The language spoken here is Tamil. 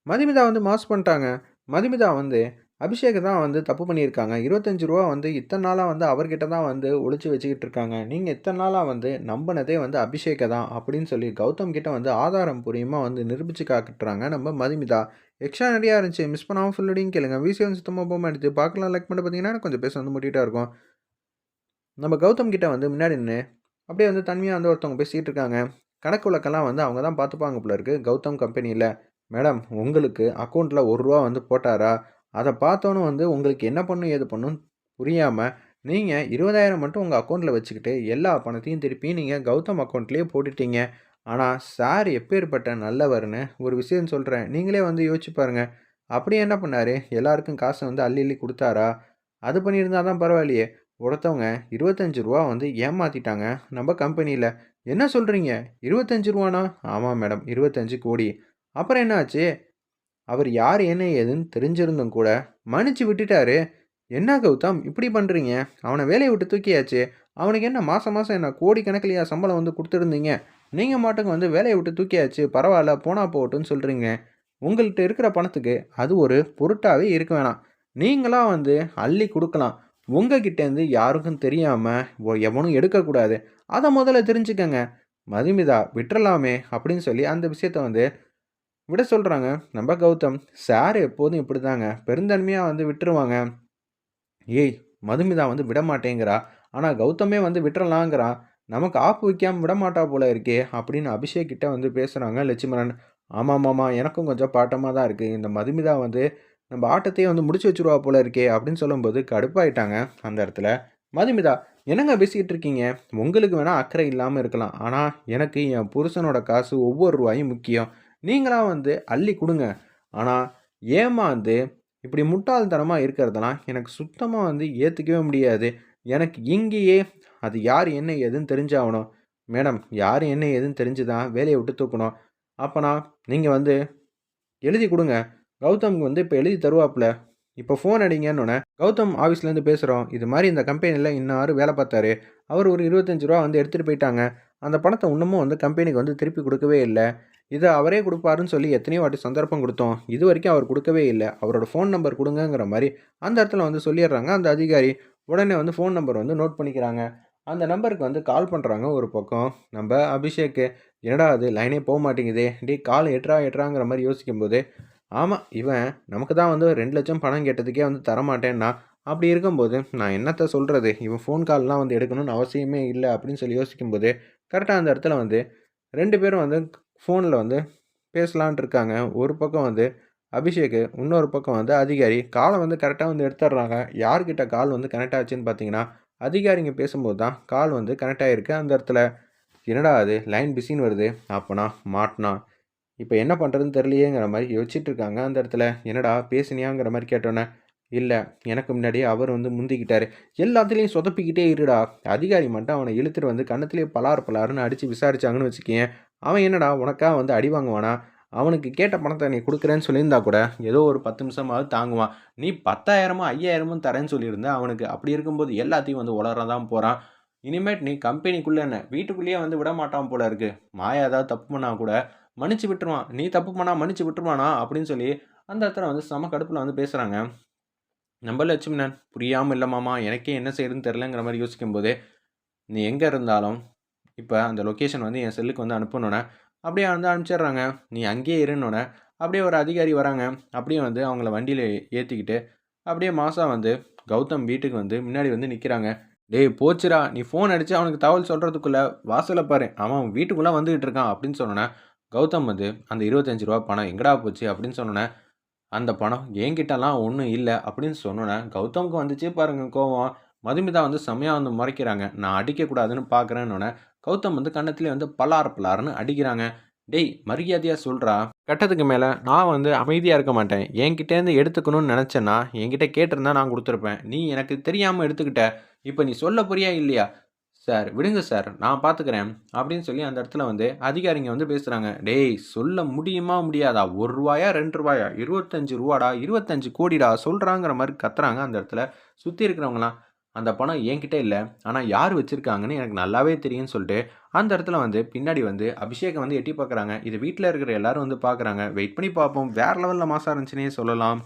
மதுமிதா வந்து மாஸ் பண்ணிட்டாங்க. மதுமிதா வந்து அபிஷேக்க தான் வந்து தப்பு பண்ணியிருக்காங்க. ரூ. 25 வந்து இத்தன நாளா வந்து அவர்கிட்ட தான் வந்து ஒளிச்சு வச்சுக்கிட்டு இருக்காங்க. நீங்க இத்தன நாளா வந்து நம்புனதே வந்து அபிஷேக்க தான் அப்படின்னு சொல்லி கௌதம் கிட்ட வந்து ஆதாரம் பூர்வமா வந்து நிரூபிச்சு காட்டுறாங்க நம்ம மதுமிதா. எக்ஸ்ட்ரா நெறையா இருந்துச்சு. மிஸ் பண்ணாம ஃபுல் வீடியோவும் கேளுங்க. வீடியோ சுத்தமா போக மாட்டுது. பார்க்கலாம் லைக் பண்ணிட்டு பார்த்தீங்கன்னா, கொஞ்சம் பேச வந்து முட்டிட்டா இருக்கும். நம்ம கௌதம் கிட்ட வந்து முன்னாடி நின்னு, அப்படியே வந்து தன்மையா வந்து ஒருத்தவங்க பேசிட்டு இருக்காங்க. கணக்கு வழக்கெல்லாம் வந்து அவங்க தான் பார்த்துப்பாங்க போல இருக்கு, கௌதம் கம்பெனியில. மேடம் உங்களுக்கு அக்கவுண்ட்ல ரூ. 1 வந்து போட்டாரா? அத பார்த்தோனே வந்து உங்களுக்கு என்ன பண்ணும், ஏது பண்ணும்னு புரியாம, நீங்க 20,000 மட்டும் உங்க அக்கவுண்ட்ல வச்சுக்கிட்டு, எல்லா பணத்தையும் திருப்பி நீங்க கௌதம் அக்கவுண்ட்லயே போட்டுட்டீங்க. ஆனா, சார் எப்பேர்ப்பட்ட நல்லவர்ன்னு ஒரு விஷயம் சொல்றேன். நீங்களே வந்து யோசிச்சு பாருங்க. அப்படியே என்ன பண்ணாரு? எல்லாருக்கும் காச வந்து அள்ளி அள்ளி குடுத்தாரா? அது பண்ணியிருந்தா தான் பரவாயில்லையே. ஒருத்தவங்க ரூ. 25 வந்து ஏமாத்திட்டாங்க நம்ம கம்பெனியில. என்ன சொல்றீங்க? ரூ. 25னா? ஆமா மேடம். 25,00,00,000. அப்புறம் என்ன ஆச்சு? அவர் யார், என்ன, ஏதுன்னு தெரிஞ்சிருந்தும் கூட மன்னிச்சு விட்டுட்டாரு. என்ன கௌதம் இப்படி பண்றீங்க? அவன வேலைய விட்டு தூக்கியாச்சு. அவனுக்கு என்ன மாசம் மாசம் என்ன கோடிக்கணக்கிலயா சம்பளம் வந்து குடுத்துருந்தீங்க? நீங்க மாட்டுக்கு வந்து வேலைய விட்டு தூக்கியாச்சு. பரவால்ல போனா போகட்டும்னு சொல்றீங்க. உங்கள்ட்ட இருக்கிற பணத்துக்கு அது ஒரு பொருட்டாவே இருக்க வேணாம். நீங்களா வந்து அள்ளி குடுக்கலாம். உங்ககிட்டேருந்து யாருக்கும் தெரியாம எவனும் எடுக்கக்கூடாது. அத முதல்ல தெரிஞ்சுக்கங்க. மதுமிதா விட்டுறலாமே அப்படின்னு சொல்லி அந்த விஷயத்த வந்து விட சொல்றாங்க நம்ம கௌதம். சார் எப்போதும் இப்படிதாங்க. பெருந்தன்மையா வந்து விட்டுருவாங்க. ஏய்! மதுமிதா வந்து விடமாட்டேங்கிறா. ஆனா கௌதமே வந்து விட்டுறலாங்கிறான். நமக்கு ஆப்பு வைக்காம விடமாட்டா போல இருக்கே! அப்படின்னு அபிஷேக் கிட்ட வந்து பேசுறாங்க லட்சுமணன். ஆமாமாமா, எனக்கும் கொஞ்சம் பாட்டமா தான் இருக்கு. இந்த மதுமிதா வந்து நம்ம ஆட்டத்தையே வந்து முடிச்சு வச்சுருவா போல இருக்கே! அப்படின்னு சொல்லும்போது கடுப்பாயிட்டாங்க அந்த இடத்துல. மதுமிதா, என்னங்க பேசிக்கிட்டு இருக்கீங்க? உங்களுக்கு வேணா அக்கறை இல்லாம இருக்கலாம். ஆனா எனக்கு என் புருஷனோட காசு ஒவ்வொரு ரூவாயும் முக்கியம். நீங்களா வந்து அள்ளி குடுங்க. ஆனா ஏமாந்து இப்படி முட்டாள்தனமா இருக்கிறதெல்லாம் எனக்கு சுத்தமா வந்து ஏத்துக்கவே முடியாது. எனக்கு இங்கேயே அது யார், என்ன, ஏதுன்னு தெரிஞ்சாகணும். மேடம் யார், என்ன, ஏதுன்னு தெரிஞ்சு தான் வேலைய விட்டு தூக்கணும். அப்பனா நீங்க வந்து எழுதி குடுங்க. கௌதம் வந்து இப்ப எழுதி தருவாப்புல. இப்ப ஃபோன் அடிங்கன்னோனே, கௌதம் ஆஃபீஸ்லேருந்து பேசுறோம். இது மாரி இந்த கம்பெனில இன்னாரு வேல பார்த்தாரு. அவரு ஒரு ரூ. 25 வந்து எடுத்துட்டு போயிட்டாங்க. அந்த பணத்த இன்னமும் வந்து கம்பெனிக்கு வந்து திருப்பி குடுக்கவே இல்ல. இத அவரே குடுப்பாருன்னு சொல்லி எத்தனையோ வாட்டி சந்தர்ப்பம் குடுத்தோம். இதுவரைக்கும் அவர் குடுக்கவே இல்ல. அவரோட ஃபோன் நம்பர் குடுங்கங்கிற மாரி அந்த இடத்துல வந்து சொல்லிர்றாங்க அந்த அதிகாரி. உடனே வந்து ஃபோன் நம்பர் வந்து நோட் பண்ணிக்கிறாங்க. அந்த நம்பருக்கு வந்து கால் பண்றாங்க ஒரு பக்கம் நம்ப அபிஷேக்கு. என்னடா இது லைனே போ மாட்டேங்குதே! டேய் கால் எட்றா எட்றாங்கிற மாரி யோசிக்கும்போது, ஆமா இவன் நமக்கு தான் வந்து 2,00,000 பணம் கேட்டதுக்கே வந்து தரமாட்டேன்னான். அப்படி இருக்கும்போது நான் என்னத்த சொல்றது? இவன் ஃபோன் கால்லாம் வந்து எடுக்கணும்னு அவசியமே இல்ல அப்படின்னு சொல்லி யோசிக்கும்போது, கரெக்ட்டா அந்த இடத்துல வந்து 2 பேரும் வந்து ஃபோன்ல வந்து பேசலான்ட்டு இருக்காங்க. ஒரு பக்கம் வந்து அபிஷேக்கு, இன்னொரு பக்கம் வந்து அதிகாரி. கால வந்து கரெக்ட்டா வந்து எடுத்துடுறாங்க. யார்கிட்ட கால் வந்து கனெக்ட் ஆச்சுன்னு பார்த்தீங்கன்னா, அதிகாரிங்க பேசும்போது தான் கால் வந்து கனெக்ட் ஆயிருக்கு அந்த இடத்துல. என்னடா இது லைன் பிஸின்னு வருது. அப்பன்னா மாட்னான். இப்ப என்ன பண்றதுன்னு தெரியலையேங்கிற மாரி யோசிச்சுட்டு இருக்காங்க அந்த இடத்துல. என்னடா பேசினியாங்கிற மாரி கேட்டோனே, இல்ல எனக்கு முன்னாடியே அவர் வந்து முந்திக்கிட்டாரு. எல்லாத்துலயும் சொதப்பிக்கிட்டே இருடா. அதிகாரி மட்டும் அவன இழுத்துட்டு வந்து கன்னத்திலேயே பலார் பலார்ன்னு அடிச்சு விசாரிச்சாங்கன்னு வச்சுக்கயேன், அவன் என்னடா உனக்கா வந்து அடி வாங்குவானா? அவனுக்கு கேட்ட பணத்த நீ குடுக்குறேன்னு சொல்லியிருந்தா கூட, ஏதோ ஒரு 10 நிமிஷமாவது தாங்குவான். நீ 10,000மோ, 5,000மோ தரேன்னு சொல்லியிருந்த அவனுக்கு. அப்படி இருக்கும்போது எல்லாத்தையும் வந்து உளற தான் போறான். இனிமேட்டு நீ கம்பெனிக்குள்ள என்ன, வீட்டுக்குள்ளேயே வந்து விடமாட்டான் போல இருக்கு. மாயா ஏதாவது தப்பு பண்ணா கூட மன்னிச்சு விட்டுருவான். நீ தப்பு பண்ணா மன்னிச்சு விட்டுருவானா? அப்படின்னு சொல்லி அந்த இடத்துல வந்து செம கடுப்புல வந்து பேசுறாங்க. நம்ம லட்சுமணன் புரியாம இல்ல மாமா, எனக்கே என்ன செய்றதுன்னு தெரியலங்கிற மாரி யோசிக்கும்போதே, நீ எங்க இருந்தாலும், இப்ப அந்த லொகேஷன் வந்து என் செல்லுக்கு வந்து அனுப்புனோனே, அப்படியே வந்து அனுப்பிச்சிடுறாங்க. நீ அங்கேயே இருன்னோனே, அப்படியே ஒரு அதிகாரி வராங்க. அப்படியே வந்து அவங்கள வண்டியில ஏத்திக்கிட்டு, அப்படியே மாஸா வந்து கௌதம் வீட்டுக்கு வந்து முன்னாடி வந்து நிக்கிறாங்க. "டேய் போச்சுடா! நீ ஃபோன் அடிச்சு அவனுக்கு தகவல் சொல்றதுக்குள்ள வாசல பாரு. அவன் வீட்டுக்குள்ள வந்துகிட்டு இருக்கான்." அப்படின்னு சொன்னோனே, கௌதம் வந்து அந்த ரூ. 25 பணம் எங்கடா போச்சு? அப்படின்னு சொன்னோனே, அந்த பணம் என்கிட்டலாம் ஒண்ணும் இல்ல அப்படின்னு சொன்னோனே, கௌதமுக்கு வந்துச்சு பாருங்க கோவம். மதுமிதா வந்து செம்மையா வந்து முறைக்கிறாங்க. நான் அடிக்கக்கூடாதுன்னு பார்க்குறேன்னோனே, கௌதம் வந்து கன்னத்திலே வந்து பலார் பலார்ன்னு அடிக்கிறாங்க. "டேய் மரியாதையா சொல்றா. கட்டத்துக்கு மேல நான் வந்து அமைதியா இருக்க மாட்டேன். என்கிட்டேருந்து எடுத்துக்கணும்னு நெனச்சேன்னா, என்கிட்ட கேட்டிருந்தா நான் குடுத்துருப்பேன். நீ எனக்கு தெரியாம எடுத்துக்கிட்ட. இப்ப நீ சொல்ல போறியா இல்லையா?" "சார் விடுங்க சார். நான் பார்த்துக்கிறேன்." அப்படின்னு சொல்லி அந்த இடத்துல வந்து அதிகாரிங்க வந்து பேசுறாங்க. "டேய் சொல்ல முடியுமா? முடியாதா? ரூ. 1 ரூ. 2 ரூ. 25 25,00,00,000 சொல்றாங்கிற மாரி கத்துறாங்க அந்த இடத்துல. சுத்தி இருக்கிறவங்கலாம். அந்த பணம் என்கிட்ட இல்ல. ஆனா யார் வச்சிருக்காங்கன்னு எனக்கு நல்லாவே தெரியும்னு சொல்லிட்டு, அந்த இடத்துல வந்து பின்னாடி வந்து அபிஷேக்க வந்து எட்டி பார்க்குறாங்க. இது வீட்ல இருக்கிற எல்லாரும் வந்து பார்க்குறாங்க. வெயிட் பண்ணி பார்ப்போம். வேற லெவல்ல மாஸா இருந்துச்சுன்னே சொல்லலாம்.